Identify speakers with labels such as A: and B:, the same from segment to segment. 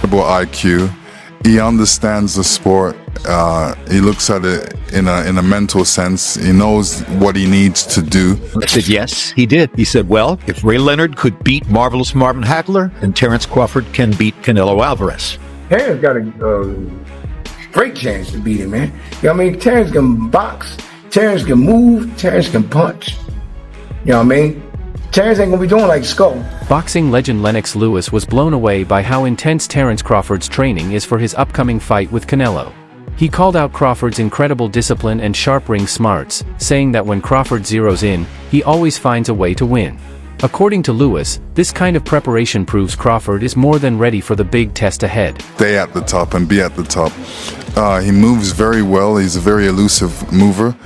A: IQ. He understands the sport. He looks at it in a mental sense. He knows what he needs to do.
B: I said, yes, he did. He said, well, if Ray Leonard could beat Marvelous Marvin Hagler, then Terence Crawford can beat Canelo Alvarez.
C: Terence got a great chance to beat him, man. You know what I mean? Terence can box. Terence can move. Terence can punch. You know what I mean? Terence ain't gonna be doing like Skull.
D: Boxing legend Lennox Lewis was blown away by how intense Terence Crawford's training is for his upcoming fight with Canelo. He called out Crawford's incredible discipline and sharp ring smarts, saying that when Crawford zeroes in, he always finds a way to win. According to Lewis, this kind of preparation proves Crawford is more than ready for the big test ahead.
A: Stay at the top and be at the top. He moves very well. He's a very elusive mover,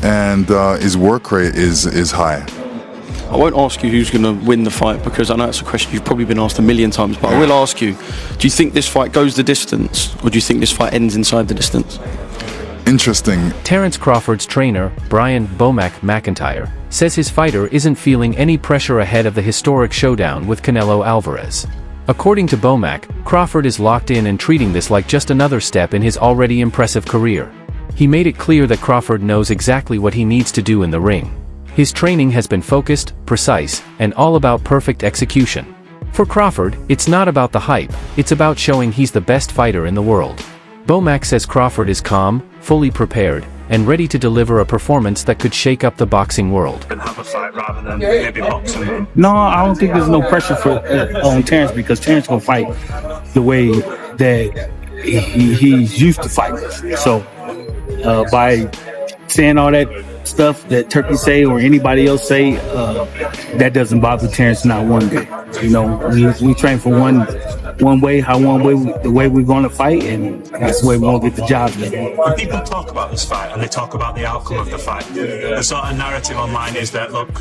A: and his work rate is high.
E: I won't ask you who's going to win the fight, because I know it's a question you've probably been asked a million times, but I will ask you, do you think this fight goes the distance, or do you think this fight ends inside the distance?
A: Interesting.
D: Terence Crawford's trainer, Brian "Bomac" McIntyre, says his fighter isn't feeling any pressure ahead of the historic showdown with Canelo Alvarez. According to Bomac, Crawford is locked in and treating this like just another step in his already impressive career. He made it clear that Crawford knows exactly what he needs to do in the ring. His training has been focused, precise, and all about perfect execution. For Crawford, it's not about the hype, it's about showing he's the best fighter in the world. Bomac says Crawford is calm, fully prepared, and ready to deliver a performance that could shake up the boxing world.
F: And have a fight rather than maybe boxing.
G: No, I don't think there's no pressure on Terence, because Terence will fight the way that he's used to fighting. So by saying all that stuff that Turkey say or anybody else say, that doesn't bother Terence not one bit. You know, we train for one way, the way we're going to fight, and that's the way we're going to get the job done.
F: When people talk about this fight and they talk about the outcome of the fight, the sort of narrative online is that, look,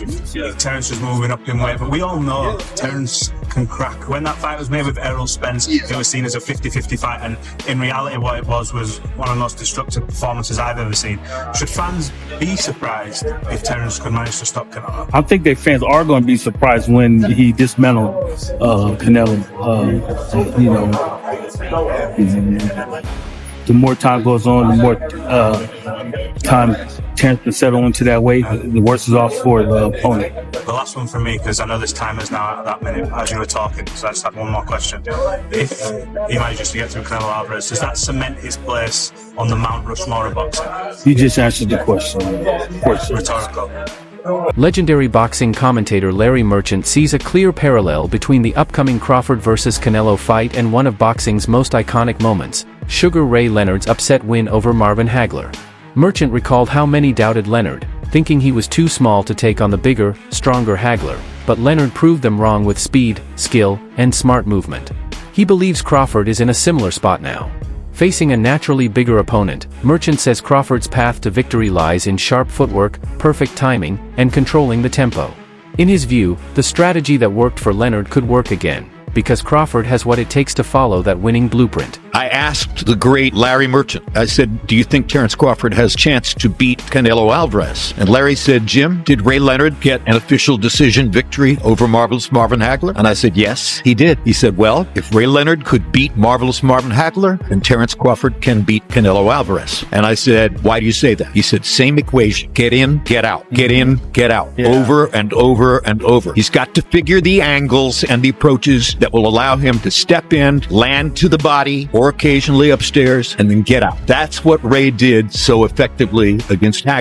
F: Terence was moving up in weight, but we all know Terence can crack. When that fight was made with Errol Spence, it was seen as a 50-50 fight, and in reality what it was one of the most destructive performances I've ever seen. Should fans be surprised if Terence could manage to stop Canelo?
G: I think that fans are going to be surprised when he dismantled Canelo. You know, the more time goes on, the more time Terence can settle into that way, the worse is off for the opponent.
F: The last one from me, because I know this time is now at that minute as you were talking, so I just had one more question. If he manages to get through Canelo Alvarez, does that cement his place on the Mount Rushmore of boxing?
G: You just answered the question.
F: Rhetorical.
D: Legendary boxing commentator Larry Merchant sees a clear parallel between the upcoming Crawford vs. Canelo fight and one of boxing's most iconic moments, Sugar Ray Leonard's upset win over Marvin Hagler. Merchant recalled how many doubted Leonard, thinking he was too small to take on the bigger, stronger Hagler, but Leonard proved them wrong with speed, skill, and smart movement. He believes Crawford is in a similar spot now. Facing a naturally bigger opponent, Merchant says Crawford's path to victory lies in sharp footwork, perfect timing, and controlling the tempo. In his view, the strategy that worked for Leonard could work again, because Crawford has what it takes to follow that winning blueprint.
B: I asked the great Larry Merchant, I said, do you think Terence Crawford has a chance to beat Canelo Alvarez? And Larry said, Jim, did Ray Leonard get an official decision victory over Marvelous Marvin Hagler? And I said, yes, he did. He said, well, if Ray Leonard could beat Marvelous Marvin Hagler, then Terence Crawford can beat Canelo Alvarez. And I said, why do you say that? He said, same equation. Get in, get out. Get in, get out. Yeah. Over and over and over. He's got to figure the angles and the approaches that will allow him to step in, land to the body, or occasionally upstairs, and then get out. That's what Ray did so effectively against Hagler.